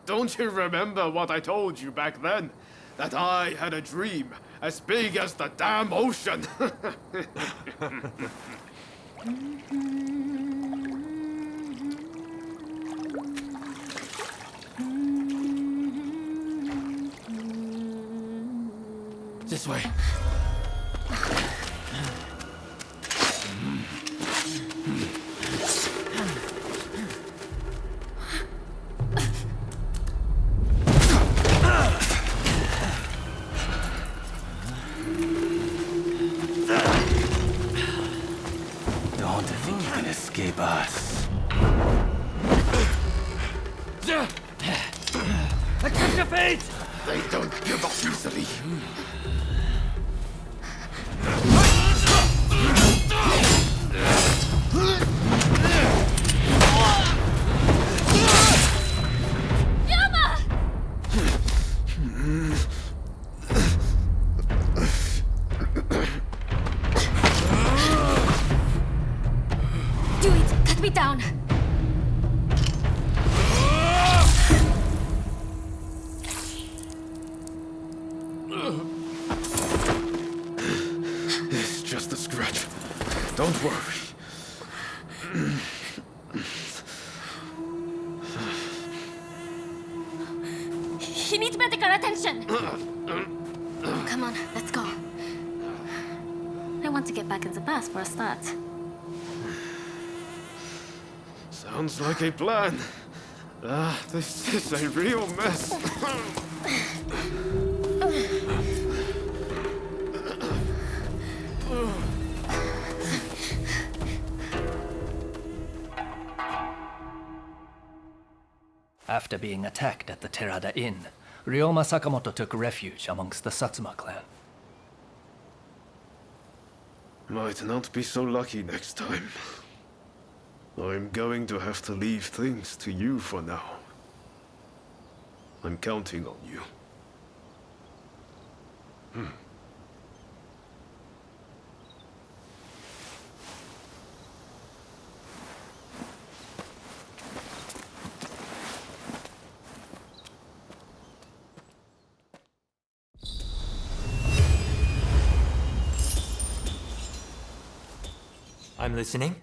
Don't you remember what I told you back then? That I had a dream as big as the damn ocean. This way. Don't think you can escape us. Accept your fate! They don't give up easily. Do it! Cut me down! It's just a scratch. Don't worry. He needs medical attention! Come on, let's go. I want to get back in the past for a start. Sounds like a plan. This is a real mess. After being attacked at the Terada Inn, Ryoma Sakamoto took refuge amongst the Satsuma clan. Might not be so lucky next time. I'm going to have to leave things to you for now. I'm counting on you. I'm listening.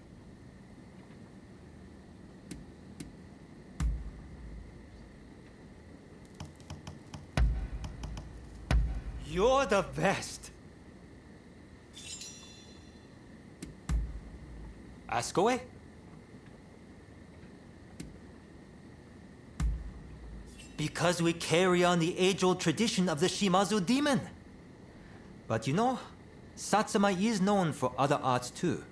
You're the best. Ask away. Because we carry on the age-old tradition of the Shimazu demon. But you know, Satsuma is known for other arts too,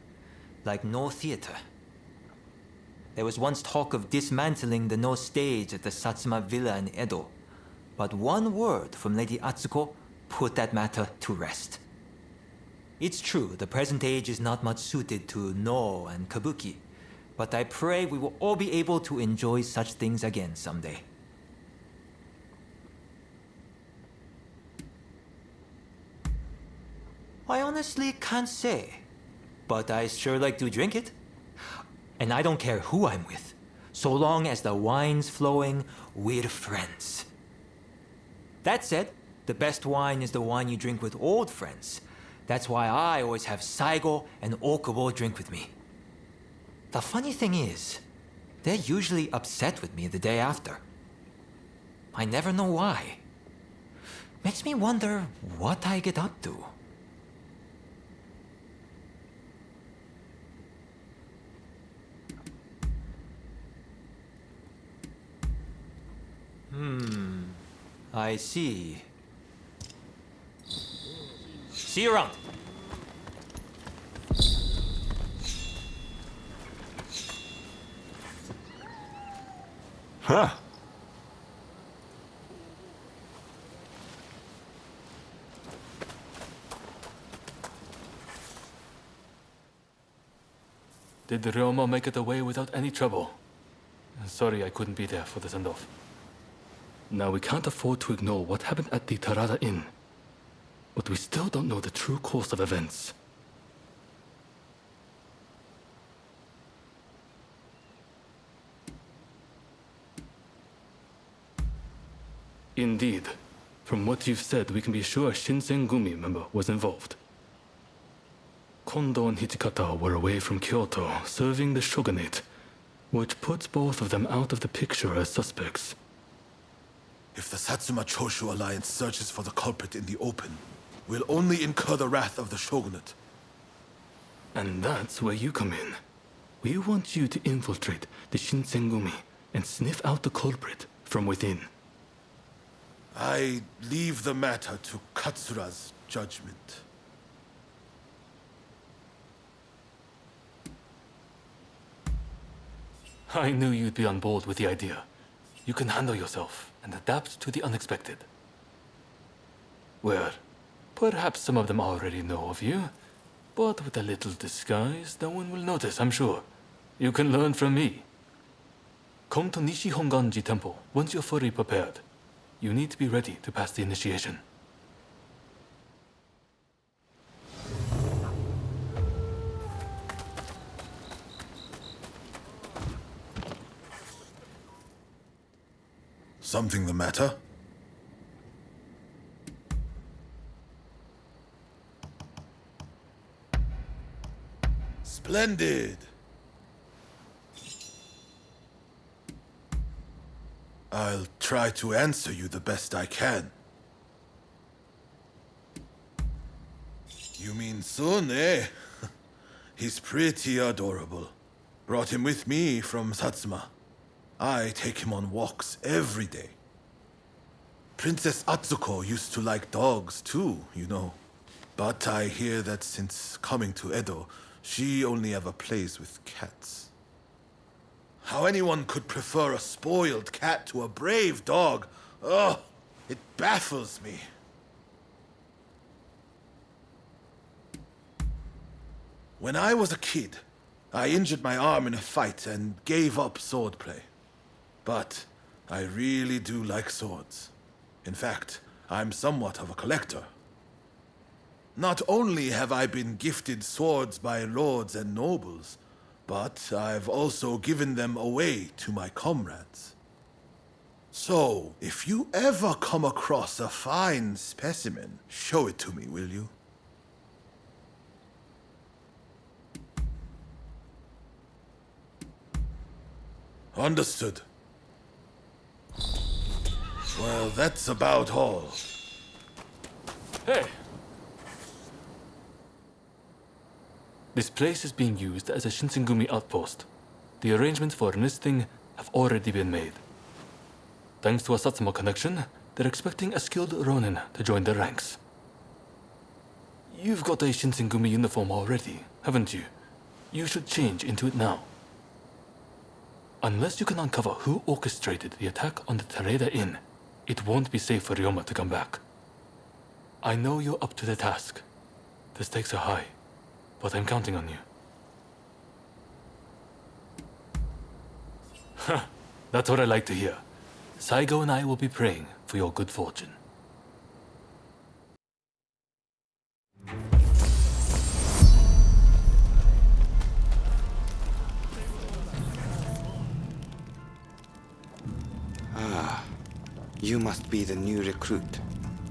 like No theater. There was once talk of dismantling the No stage at the Satsuma Villa in Edo, but one word from Lady Atsuko put that matter to rest. It's true, the present age is not much suited to No and Kabuki, but I pray we will all be able to enjoy such things again someday. I honestly can't say, but I sure like to drink it. And I don't care who I'm with, so long as the wine's flowing, we're friends. That said, the best wine is the wine you drink with old friends. That's why I always have Saigo and Okubo drink with me. The funny thing is, they're usually upset with me the day after. I never know why. Makes me wonder what I get up to. I see. See you around. Huh. Did the Ryoma make it away without any trouble? Sorry I couldn't be there for the send-off. Now we can't afford to ignore what happened at the Terada Inn. But we still don't know the true course of events. Indeed. From what you've said, we can be sure a Shinsengumi member was involved. Kondo and Hichikata were away from Kyoto, serving the shogunate, which puts both of them out of the picture as suspects. If the Satsuma Choshu alliance searches for the culprit in the open, we'll only incur the wrath of the shogunate. And that's where you come in. We want you to infiltrate the Shinsengumi and sniff out the culprit from within. I leave the matter to Katsura's judgment. I knew you'd be on board with the idea. You can handle yourself and adapt to the unexpected. Well, perhaps some of them already know of you, but with a little disguise, no one will notice, I'm sure. You can learn from me. Come to Nishi Honganji Temple once you're fully prepared. You need to be ready to pass the initiation. Something the matter? Splendid! I'll try to answer you the best I can. You mean Sun, eh? He's pretty adorable. Brought him with me from Satsuma. I take him on walks every day. Princess Atsuko used to like dogs too, you know. But I hear that since coming to Edo, she only ever plays with cats. How anyone could prefer a spoiled cat to a brave dog, oh, it baffles me. When I was a kid, I injured my arm in a fight and gave up swordplay. But I really do like swords. In fact, I'm somewhat of a collector. Not only have I been gifted swords by lords and nobles, but I've also given them away to my comrades. So, if you ever come across a fine specimen, show it to me, will you? Understood. Well, that's about all. Hey! This place is being used as a Shinsengumi outpost. The arrangements for enlisting have already been made. Thanks to a Satsuma connection, they're expecting a skilled Ronin to join their ranks. You've got a Shinsengumi uniform already, haven't you? You should change into it now. Unless you can uncover who orchestrated the attack on the Tereda Inn, it won't be safe for Ryoma to come back. I know you're up to the task. The stakes are high, but I'm counting on you. That's what I like to hear. Saigo and I will be praying for your good fortune. You must be the new recruit.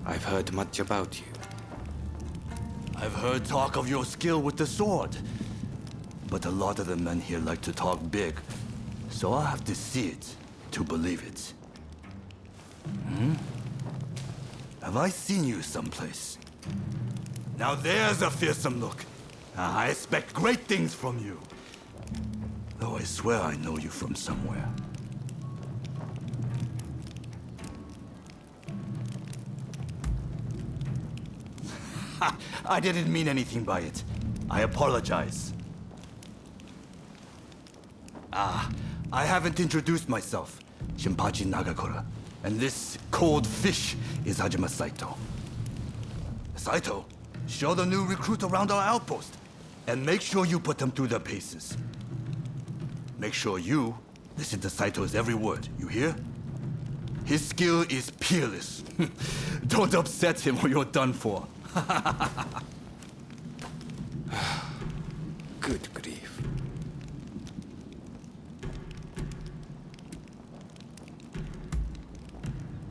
I've heard much about you. I've heard talk of your skill with the sword. But a lot of the men here like to talk big. So I'll have to see it to believe it. Have I seen you someplace? Now there's a fearsome look. I expect great things from you. Though I swear I know you from somewhere. I didn't mean anything by it. I apologize. I haven't introduced myself. Shinpachi Nagakura. And this cold fish is Hajime Saito. Saito, show the new recruit around our outpost. And make sure you put them through their paces. Make sure you listen to Saito's every word, you hear? His skill is peerless. Don't upset him or you're done for. Good grief.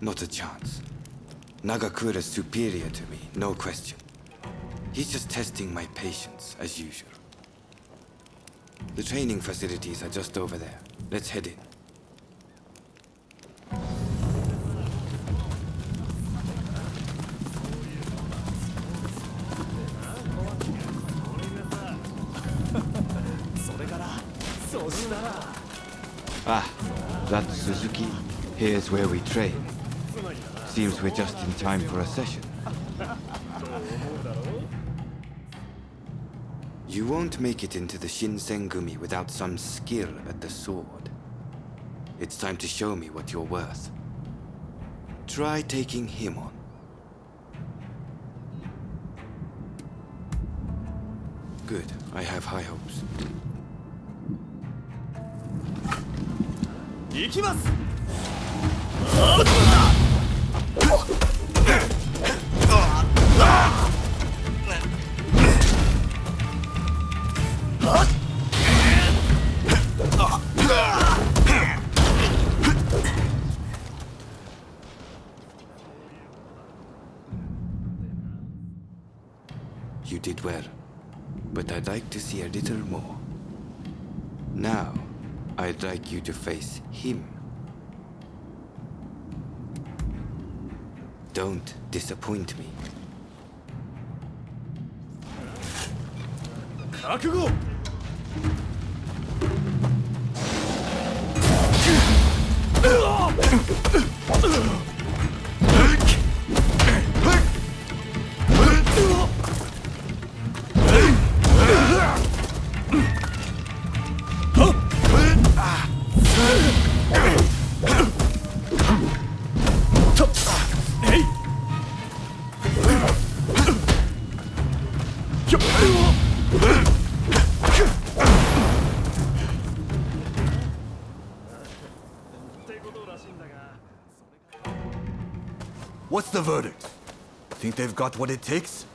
Not a chance. Nagakura's superior to me, no question. He's just testing my patience, as usual. The training facilities are just over there. Let's head in. Ah, that's Suzuki. Here's where we train. Seems we're just in time for a session. You won't make it into the Shinsengumi without some skill at the sword. It's time to show me what you're worth. Try taking him on. Good, I have high hopes. You did well, but I'd like to see a little more. Now, I'd like you to face him. Don't disappoint me. What's the verdict? Think they've got what it takes?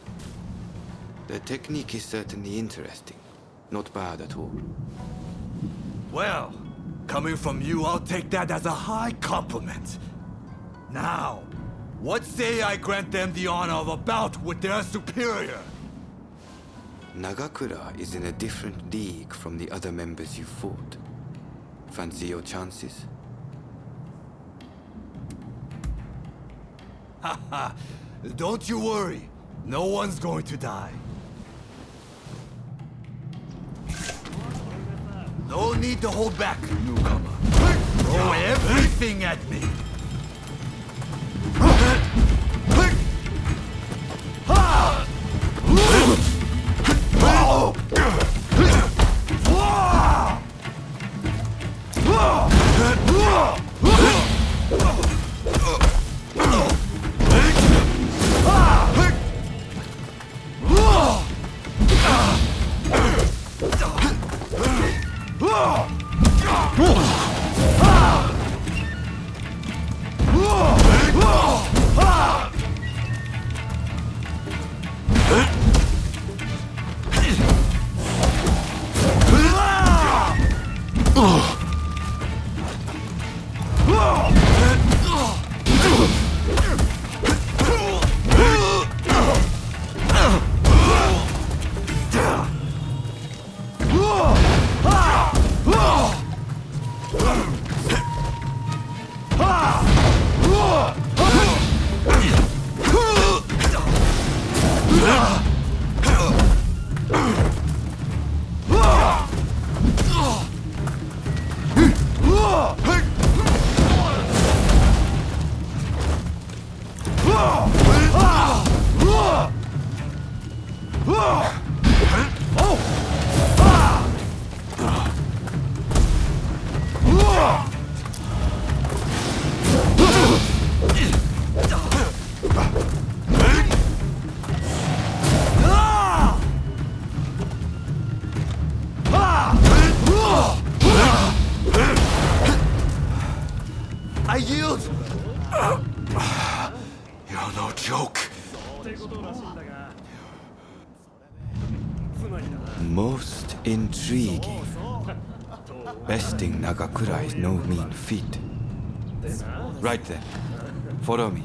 The technique is certainly interesting. Not bad at all. Well, coming from you, I'll take that as a high compliment. Now, what say I grant them the honor of a bout with their superior? Nagakura is in a different league from the other members you fought. Fancy your chances? Haha, don't you worry. No one's going to die. No need to hold back, newcomer. Throw everything at me. I yield! You're no joke. Most intriguing. Besting Nagakura is no mean feat. Right then, Follow me.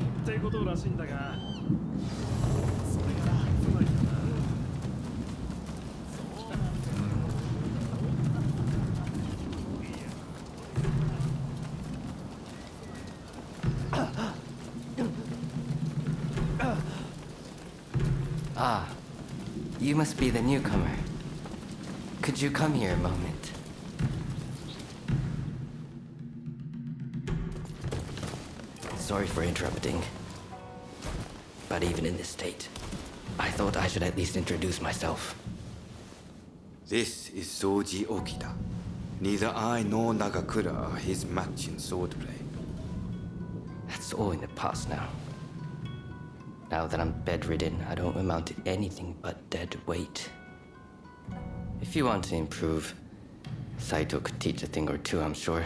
Ah, you must be the newcomer. Could you come here a moment? Sorry for interrupting. But even in this state, I thought I should at least introduce myself. This is Soji Okida. Neither I nor Nagakura are his match in swordplay. That's all in the past now. Now that I'm bedridden, I don't amount to anything but dead weight. If you want to improve, Saito could teach a thing or two, I'm sure.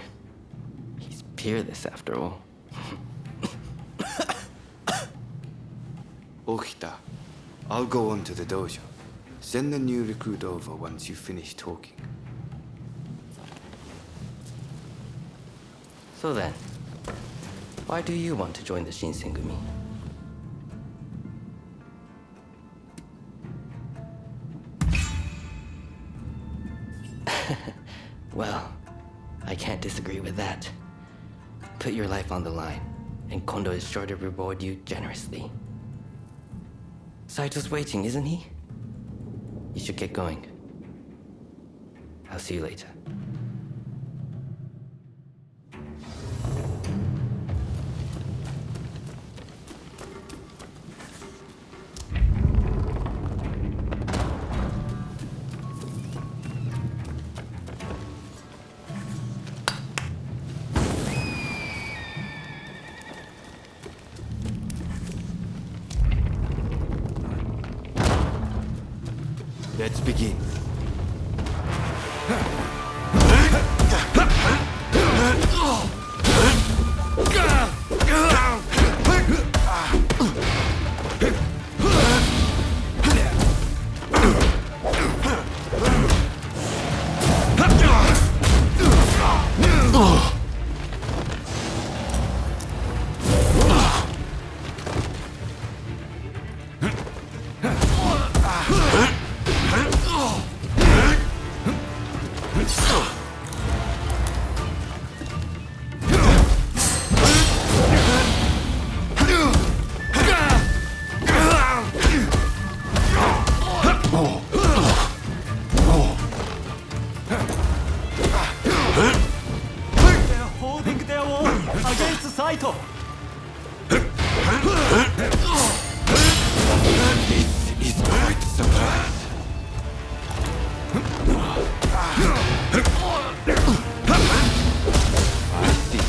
He's peerless after all. Okita, I'll go on to the dojo. Send the new recruit over once you finish talking. So then, why do you want to join the Shinsengumi? Well, I can't disagree with that. Put your life on the line, and Kondo is sure to reward you generously. Saito's waiting, isn't he? You should get going. I'll see you later. Let's begin. Saito! This is quite a surprise. I see.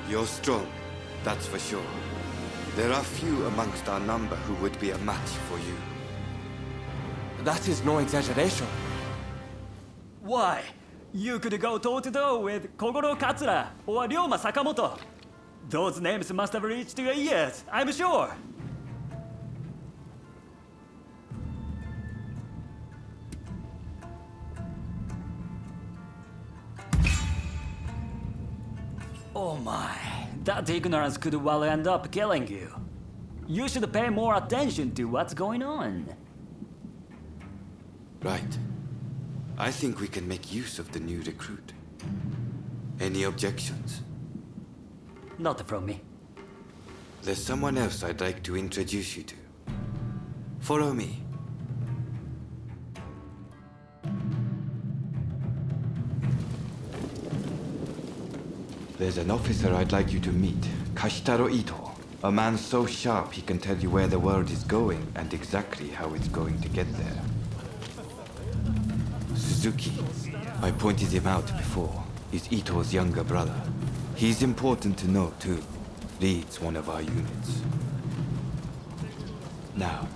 You're strong, that's for sure. There are few amongst our number who would be a match for you. That is no exaggeration. Why? You could go toe-to-toe with Kogoro Katsura or Ryoma Sakamoto. Those names must have reached your ears, I'm sure. Oh my, that ignorance could well end up killing you. You should pay more attention to what's going on. Right. I think we can make use of the new recruit. Any objections? Not from me. There's someone else I'd like to introduce you to. Follow me. There's an officer I'd like you to meet, Kashitaro Ito. A man so sharp he can tell you where the world is going and exactly how it's going to get there. Suzuki, I pointed him out before, is Ito's younger brother. He's important to know too. Leads one of our units. Now,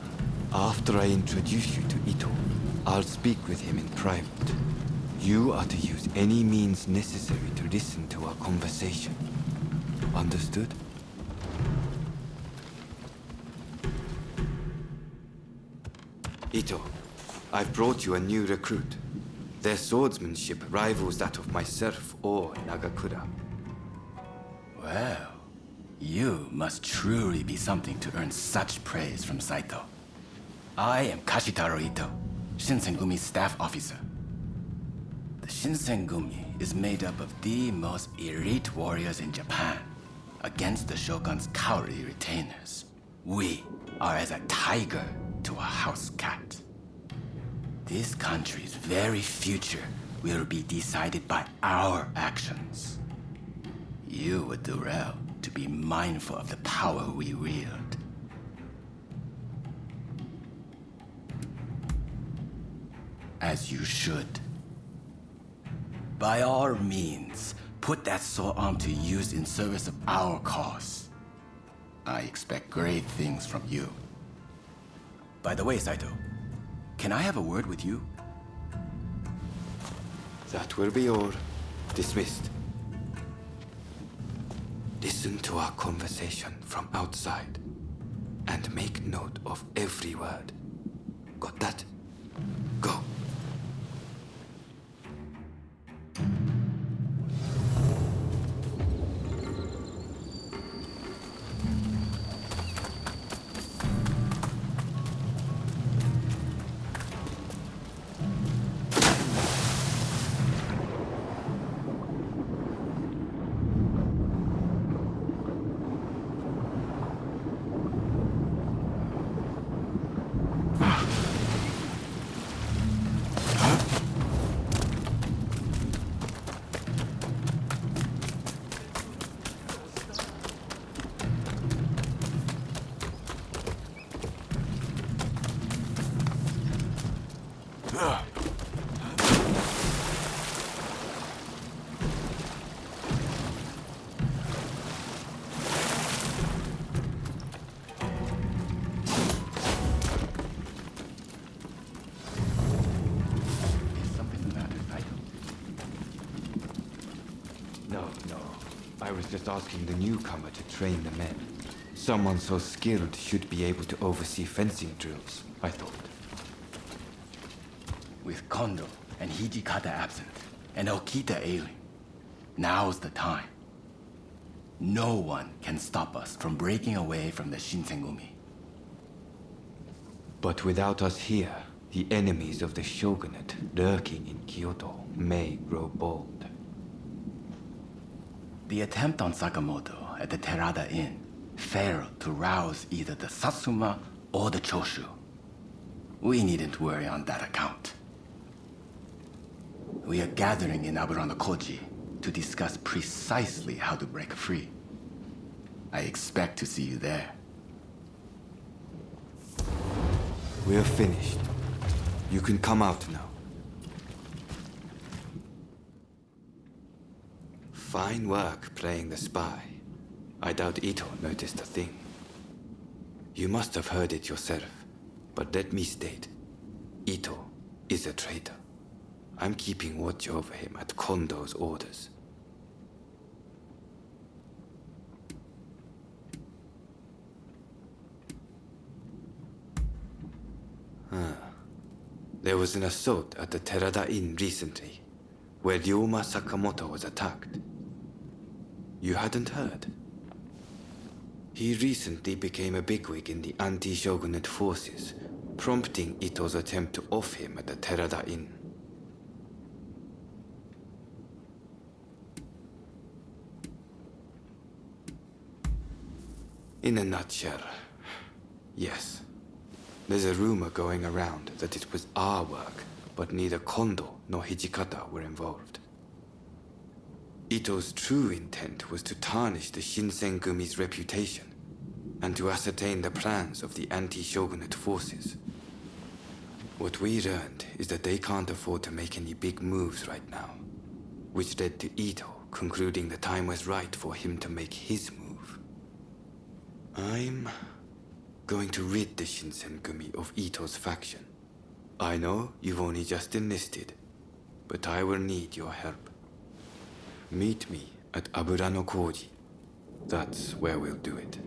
after I introduce you to Ito, I'll speak with him in private. You are to use any means necessary to listen to our conversation. Understood? Ito, I've brought you a new recruit. Their swordsmanship rivals that of myself or Nagakura. Well, you must truly be something to earn such praise from Saito. I am Kashitaro Ito, Shinsengumi's staff officer. The Shinsengumi is made up of the most elite warriors in Japan against the Shogun's cowardly retainers. We are as a tiger to a house cat. This country's very future will be decided by our actions. You would do well to be mindful of the power we wield. As you should. By all means, put that sword arm to use in service of our cause. I expect great things from you. By the way, Saito, can I have a word with you? That will be all. Dismissed. Listen to our conversation from outside and make note of every word. Got that? Go. I was just asking the newcomer to train the men. Someone so skilled should be able to oversee fencing drills, I thought. With Kondo and Hijikata absent, and Okita ailing, now's the time. No one can stop us from breaking away from the Shinsengumi. But without us here, the enemies of the Shogunate lurking in Kyoto may grow bold. The attempt on Sakamoto at the Terada Inn failed to rouse either the Satsuma or the Choshu. We needn't worry on that account. We are gathering in Aburano-Koji to discuss precisely how to break free. I expect to see you there. We're finished. You can come out now. Fine work playing the spy. I doubt Ito noticed a thing. You must have heard it yourself, but let me state, Ito is a traitor. I'm keeping watch over him at Kondo's orders. There was an assault at the Terada Inn recently, where Ryoma Sakamoto was attacked. You hadn't heard? He recently became a bigwig in the anti-shogunate forces, prompting Ito's attempt to off him at the Terada Inn. In a nutshell, yes. There's a rumor going around that it was our work, but neither Kondo nor Hijikata were involved. Ito's true intent was to tarnish the Shinsengumi's reputation and to ascertain the plans of the anti-shogunate forces. What we learned is that they can't afford to make any big moves right now, which led to Ito concluding the time was right for him to make his move. I'm going to rid the Shinsengumi of Ito's faction. I know you've only just enlisted, but I will need your help. Meet me at Abura no Koji. That's where we'll do it.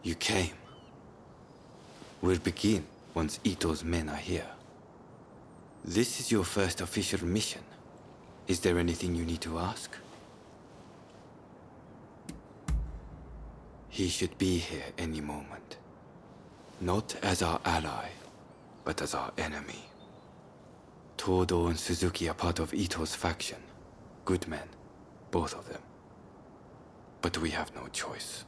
You came. We'll begin once Ito's men are here. This is your first official mission. Is there anything you need to ask? He should be here any moment. Not as our ally, but as our enemy. Todo and Suzuki are part of Ito's faction. Good men, both of them. But we have no choice.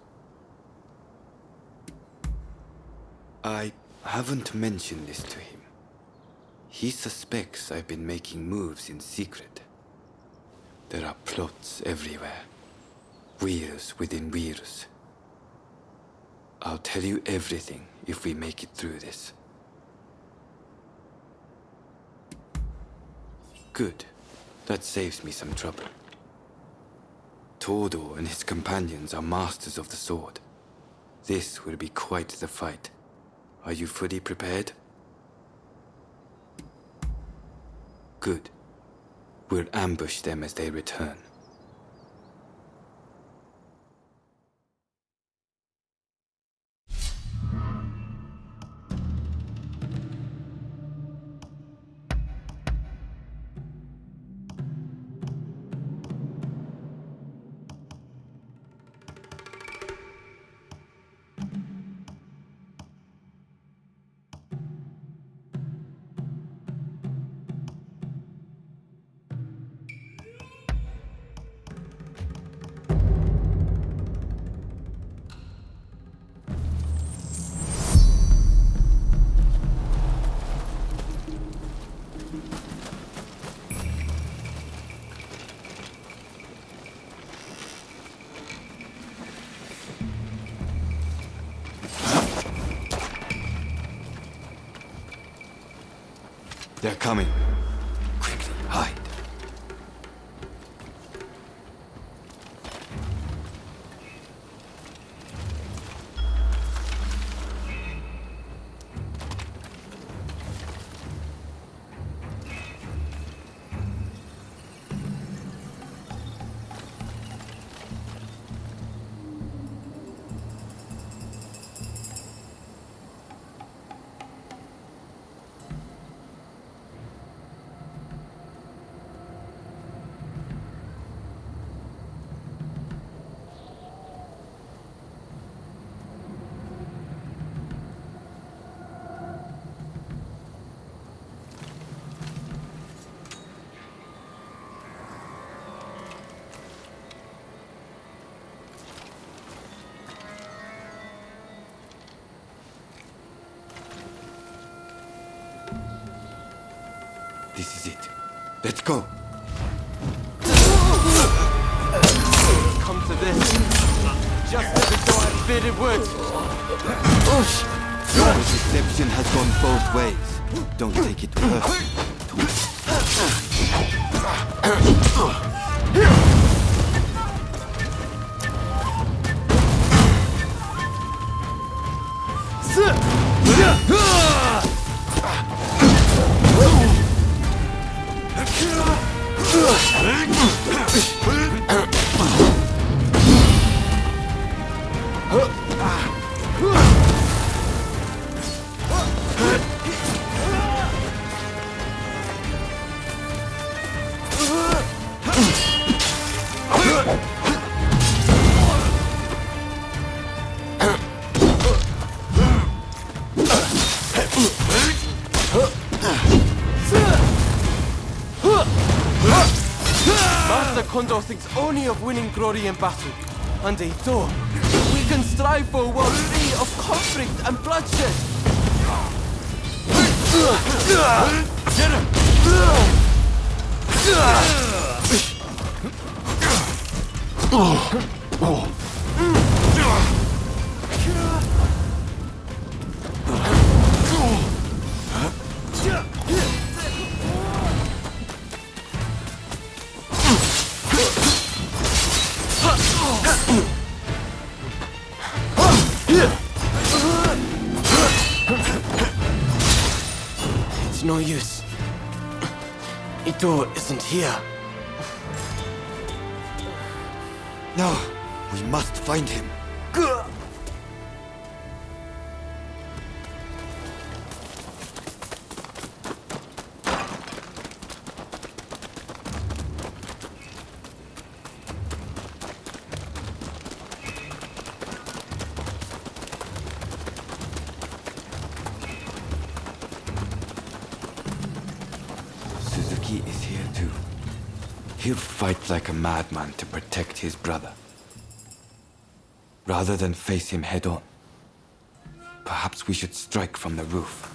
I haven't mentioned this to him. He suspects I've been making moves in secret. There are plots everywhere. Wheels within wheels. I'll tell you everything if we make it through this. Good. That saves me some trouble. Todo and his companions are masters of the sword. This will be quite the fight. Are you fully prepared? Good. We'll ambush them as they return. They're coming. Quickly, hide. This is it. Let's go. Come to this. Just as I thought I feared it would. Your deception has gone both ways. Don't take it personally. Kondo thinks only of winning glory in battle. And Ito, we can strive for a world free of conflict and bloodshed. Get him! It's no use. Ito isn't here. No, we must find him. Suzuki is here too. He'll fight like a madman to protect his brother. Rather than face him head on, perhaps we should strike from the roof.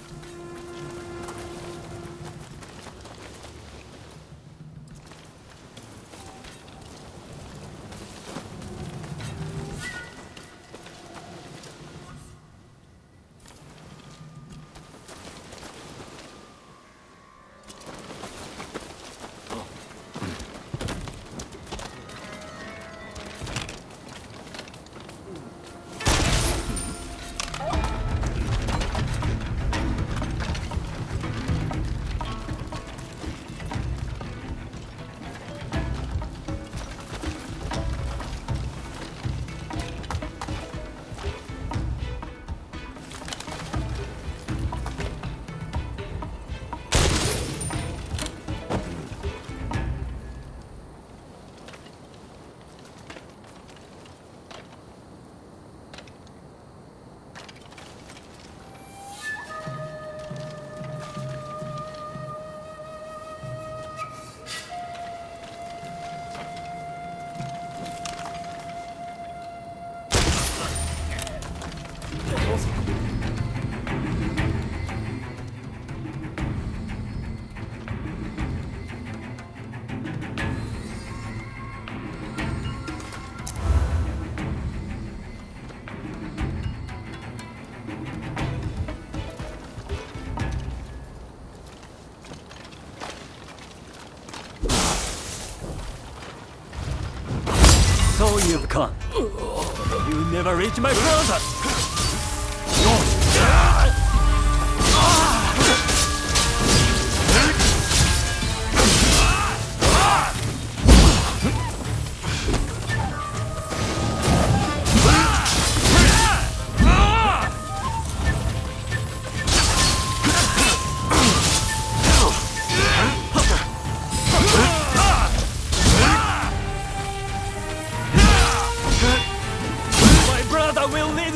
So you've come. You never reach my brother.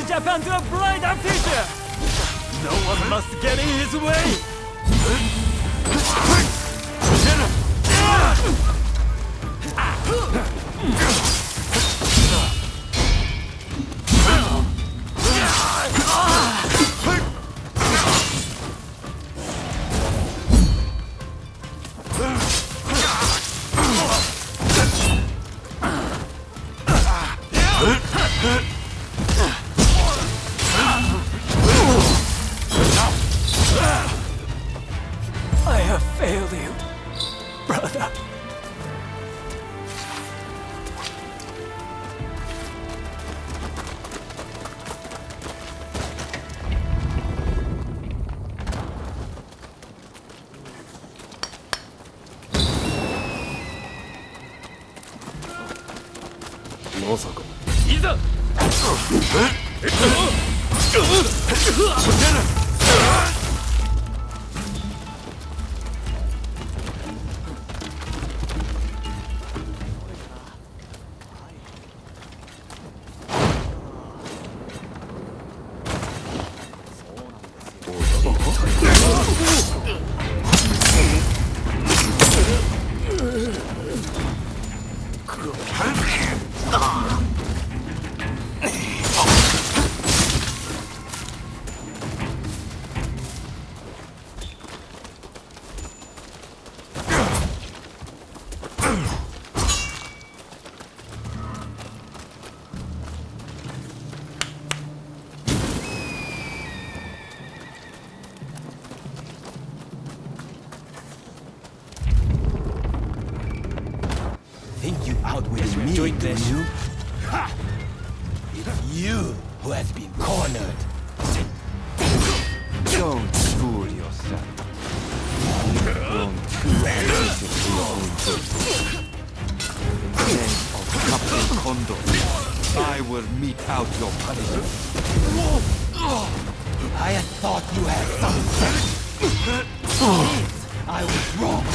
Japan to a brighter future! No one must get in his way! I have failed you, brother. Masako. いざ! Think you outwitted me, do you? Ha! It's you who has been cornered. Don't fool yourself. You've grown too ambitious for your own good. In the name of Captain Kondo, I will mete out your punishment. I had thought you had some sense. I was wrong.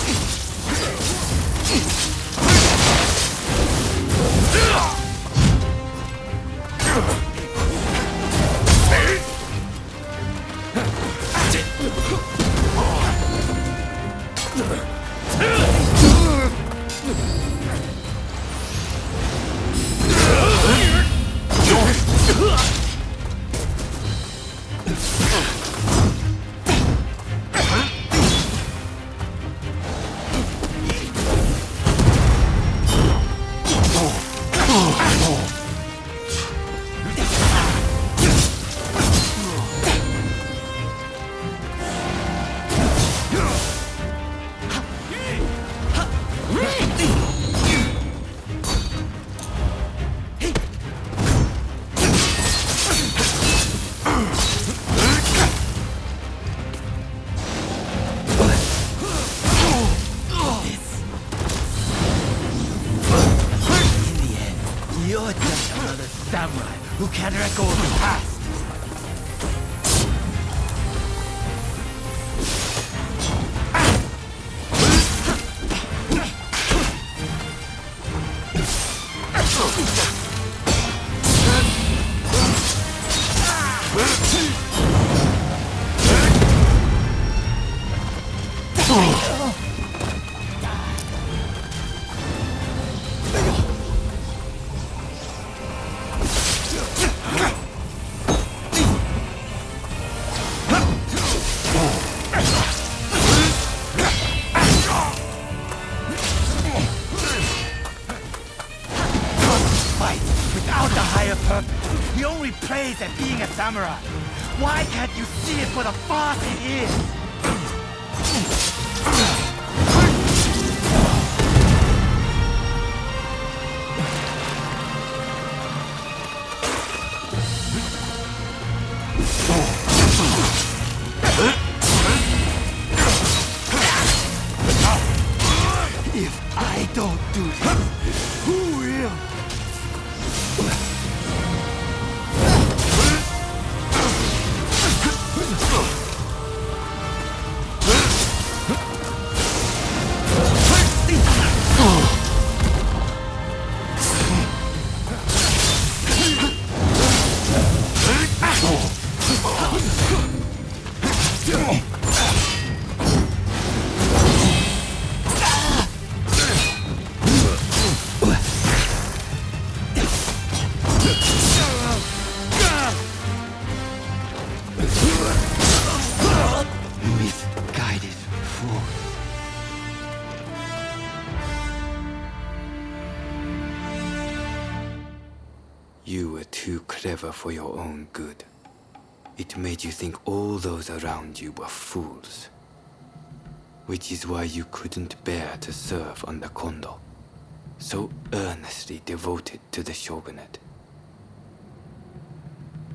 Who can't let go of the past? At being a samurai. Why can't you see it for the farce it is? If I don't do this, who will? You were too clever for your own good. It made you think all those around you were fools. Which is why you couldn't bear to serve under Kondo, so earnestly devoted to the Shogunate.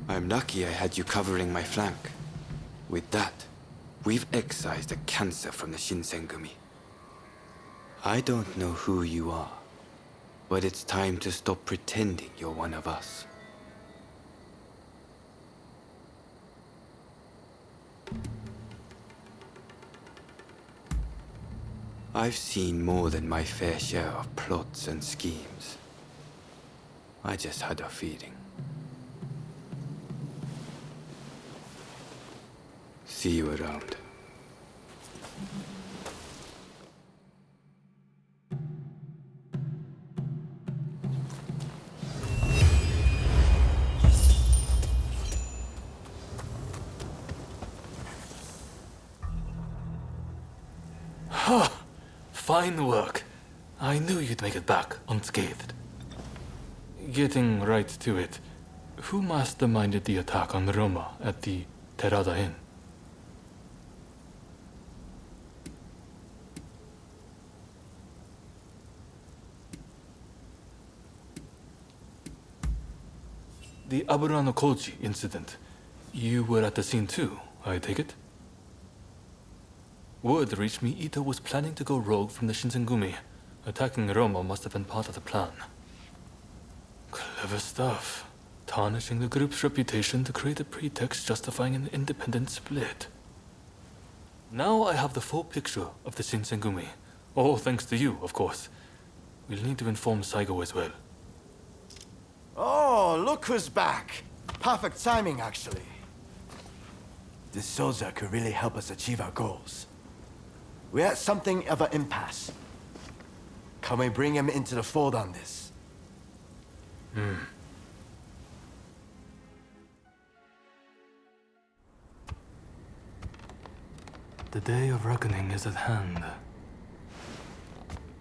I'm lucky I had you covering my flank. With that, we've excised the cancer from the Shinsengumi. I don't know who you are, but it's time to stop pretending you're one of us. I've seen more than my fair share of plots and schemes. I just had a feeling. See you around. Fine work. I knew you'd make it back unscathed. Getting right to it, who masterminded the attack on Roma at the Terada Inn? The Aburano Koji incident. You were at the scene too, I take it? Word reached me Ito was planning to go rogue from the Shinsengumi. Attacking Roma must have been part of the plan. Clever stuff. Tarnishing the group's reputation to create a pretext justifying an independent split. Now I have the full picture of the Shinsengumi. All thanks to you, of course. We'll need to inform Saigo as well. Oh, look who's back. Perfect timing, actually. This soldier could really help us achieve our goals. We're at something of an impasse. Can we bring him into the fold on this? The day of reckoning is at hand.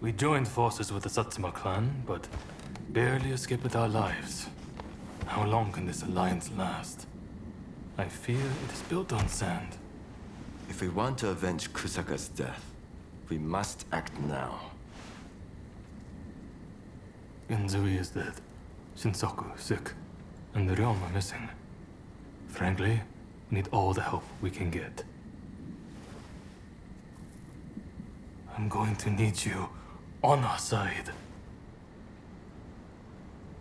We joined forces with the Satsuma clan, but barely escaped with our lives. How long can this alliance last? I fear it is built on sand. If we want to avenge Kusaka's death, we must act now. Genzui is dead, Shinsaku sick, and Ryoma missing. Frankly, we need all the help we can get. I'm going to need you on our side.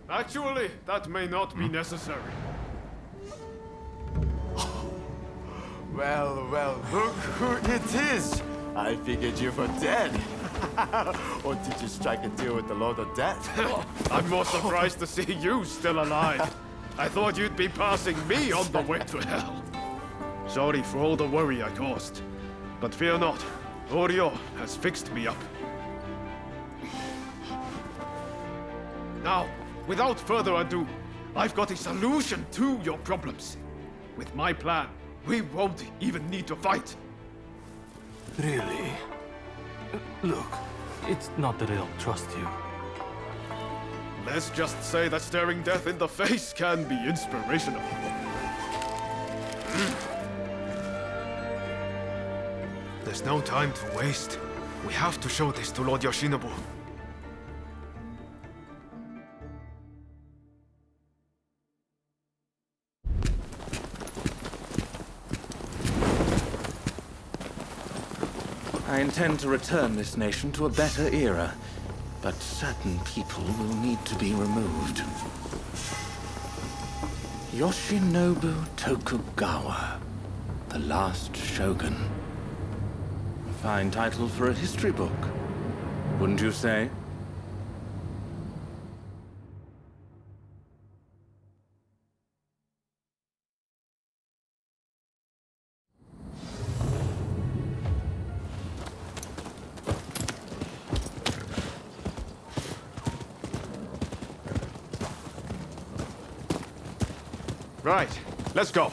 Actually, that may not be necessary. Well, look who it is! I figured you were dead. Or did you strike a deal with the Lord of Death? I'm more surprised to see you still alive. I thought you'd be passing me on the way to hell. Sorry for all the worry I caused. But fear not, Oryo has fixed me up. Now, without further ado, I've got a solution to your problems. With my plan, we won't even need to fight. Really? Look, it's not that I don't trust you. Let's just say that staring death in the face can be inspirational. There's no time to waste. We have to show this to Lord Yoshinobu. I intend to return this nation to a better era, but certain people will need to be removed. Yoshinobu Tokugawa, the last shogun. A fine title for a history book, wouldn't you say? Right, let's go.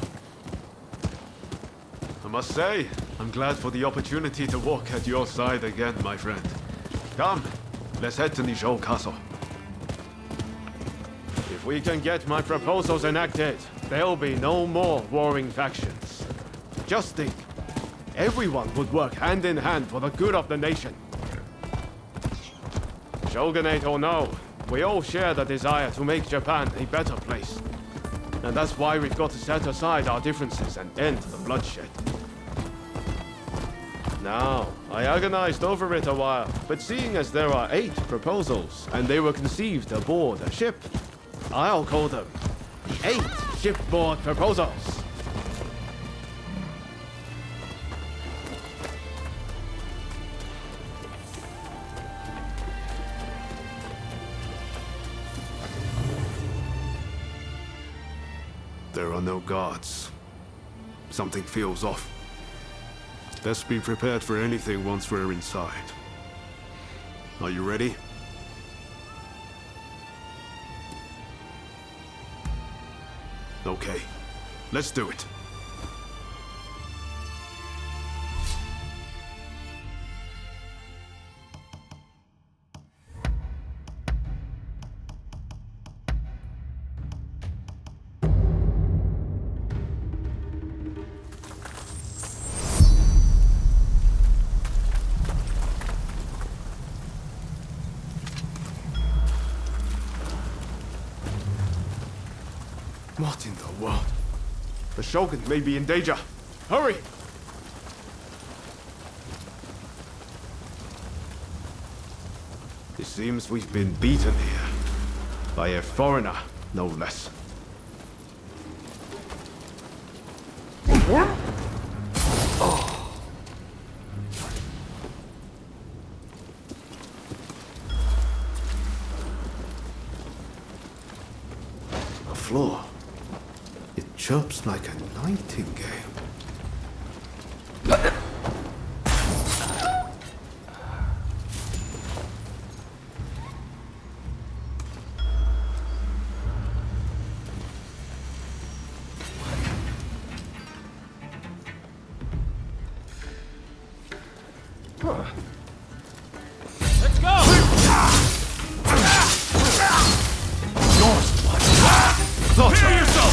I must say, I'm glad for the opportunity to walk at your side again, my friend. Come, let's head to Nijou Castle. If we can get my proposals enacted, there'll be no more warring factions. Just think, everyone would work hand in hand for the good of the nation. Shogunate or no, we all share the desire to make Japan a better place. And that's why we've got to set aside our differences and end the bloodshed. Now, I agonized over it a while, but seeing as there are 8 proposals, and they were conceived aboard a ship, I'll call them 8 shipboard proposals. There are no guards. Something feels off. Best be prepared for anything once we're inside. Are you ready? Okay, let's do it. What in the world? The Shogun may be in danger. Hurry! It seems we've been beaten here. By a foreigner, no less. The floor. It chirps like a nightingale. Let's go! Prepare yourself!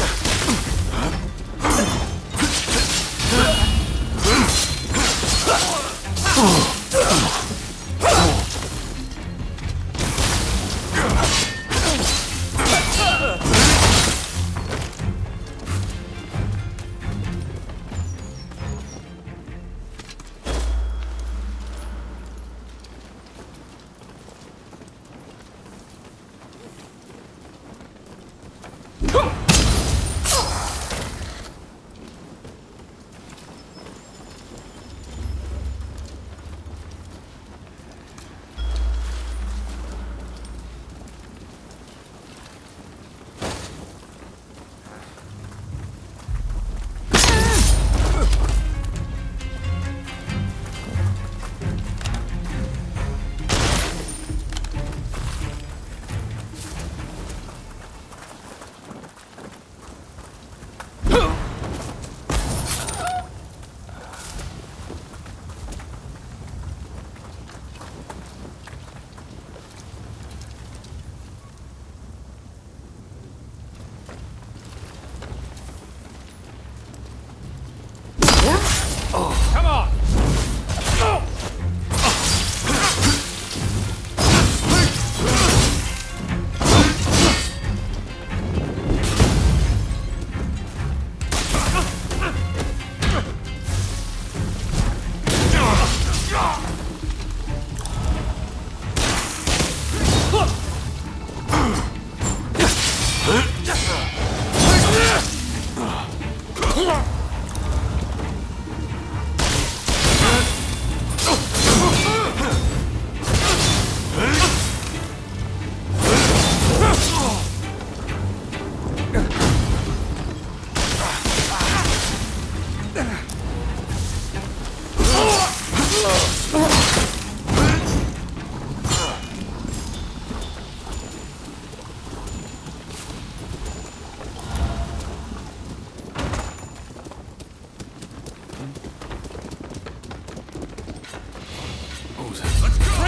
Come on!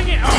Bring it on!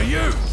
you!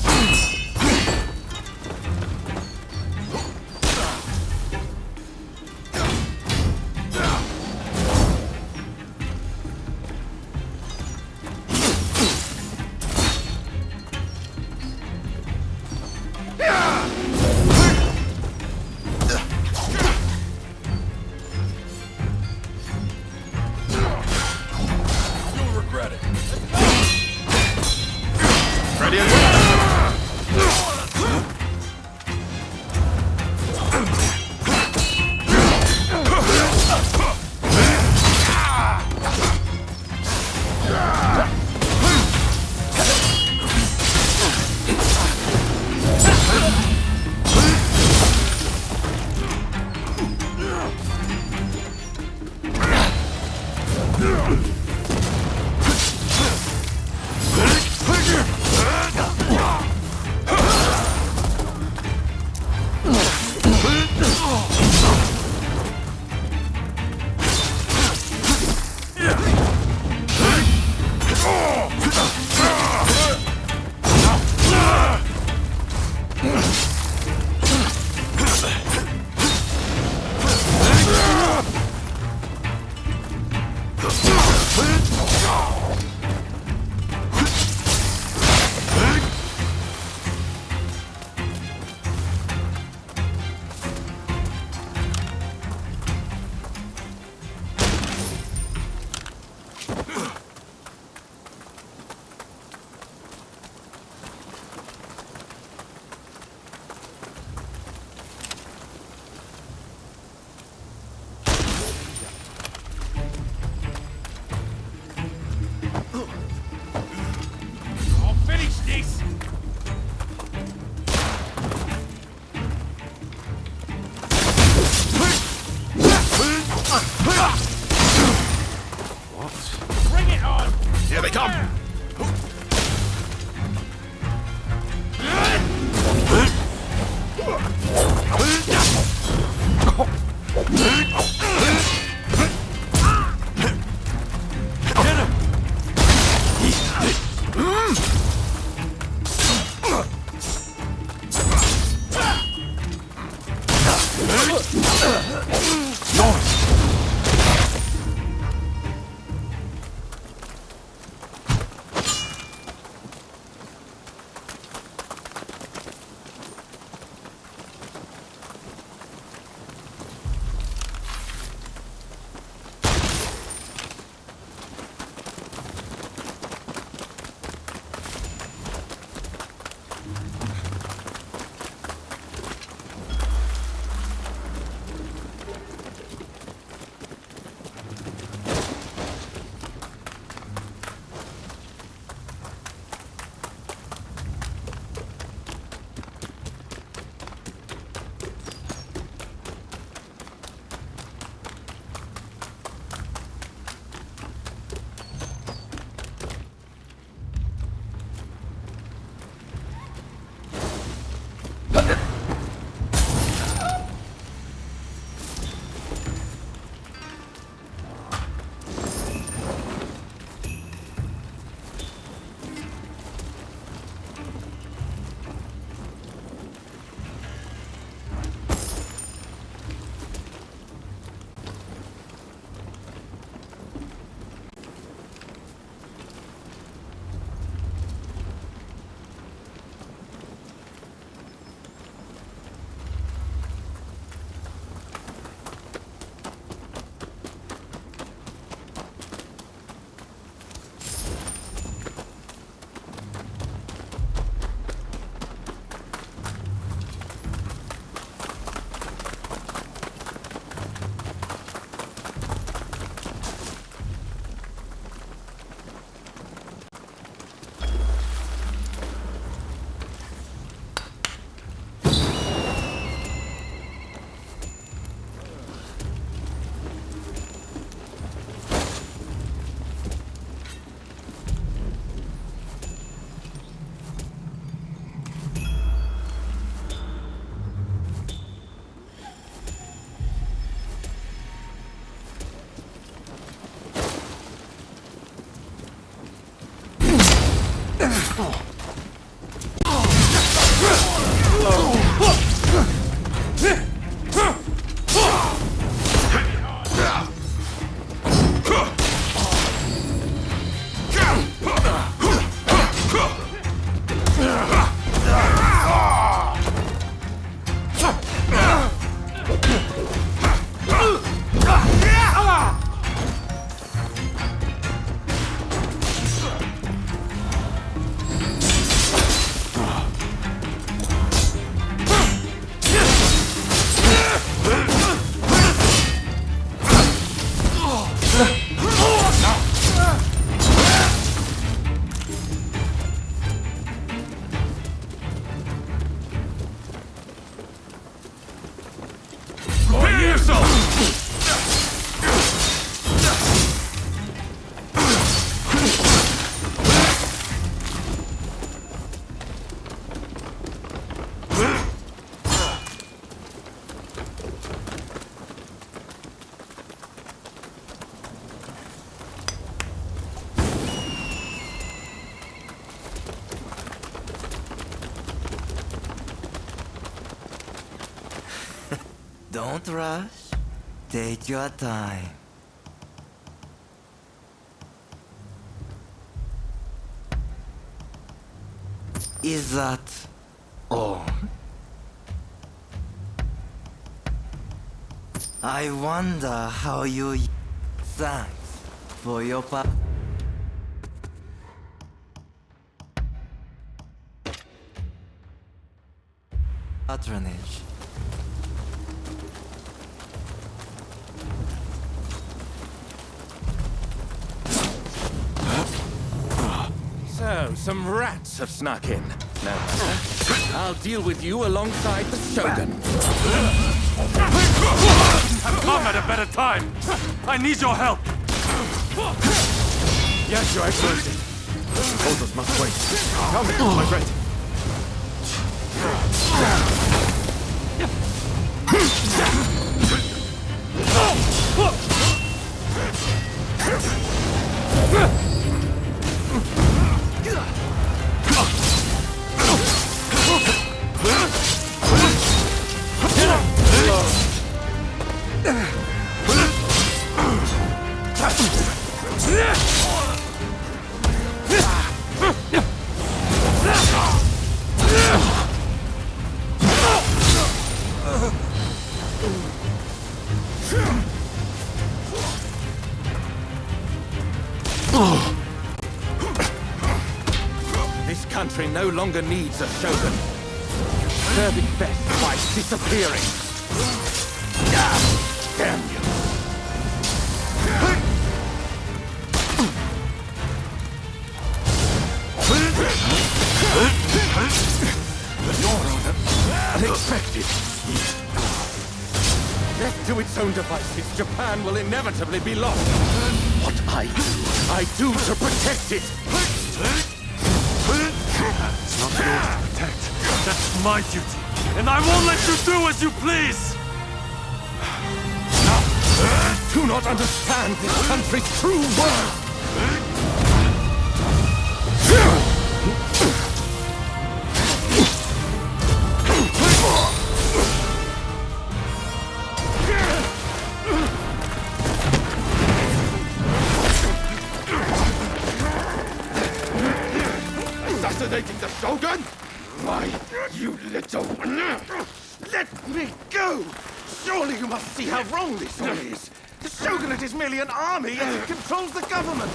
Don't rush. Take your time. Is that all? I wonder how you... Thanks for your patronage. So, some rats have snuck in. No matter. I'll deal with you alongside the Shogun. I've come at a better time. I need your help. Yes, Your Excellency. Orders must wait. Tell me, my friend. This country no longer needs a shogun. Serve it best by disappearing. Damn you! Your order, unexpected. Left to its own devices, Japan will inevitably be lost. What I do to protect it. It's not yours to protect. That's my duty. And I won't let you do as you please! Do not understand this country's true worth! Assassinating the Shogun? Why, you little... Let me go! Surely you must see how wrong this all is. The Shogunate is merely an army and it controls the government.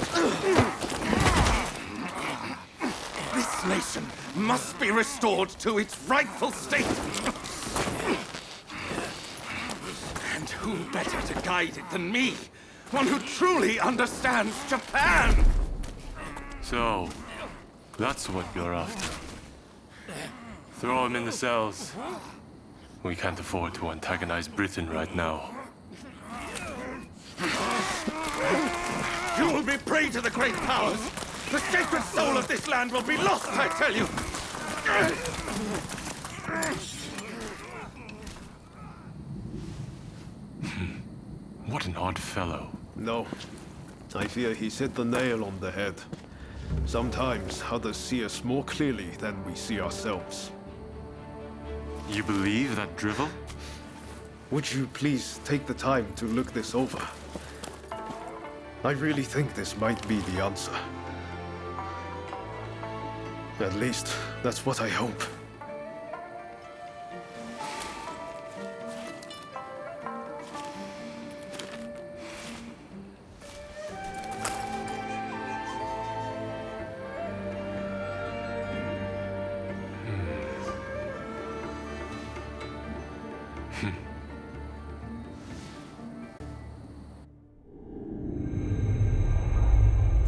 This nation must be restored to its rightful state. And who better to guide it than me? One who truly understands Japan! So, that's what you're after. Throw him in the cells. We can't afford to antagonize Britain right now. You will be prey to the great powers! The sacred soul of this land will be lost, I tell you! What an odd fellow. No. I fear he's hit the nail on the head. Sometimes others see us more clearly than we see ourselves. You believe that drivel? Would you please take the time to look this over? I really think this might be the answer. At least, that's what I hope.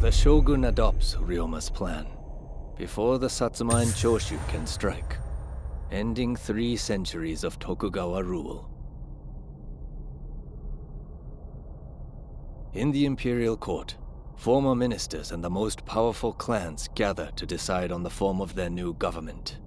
The Shogun adopts Ryoma's plan before the Satsuma and Choshu can strike, ending 3 centuries of Tokugawa rule. In the imperial court, former ministers and the most powerful clans gather to decide on the form of their new government.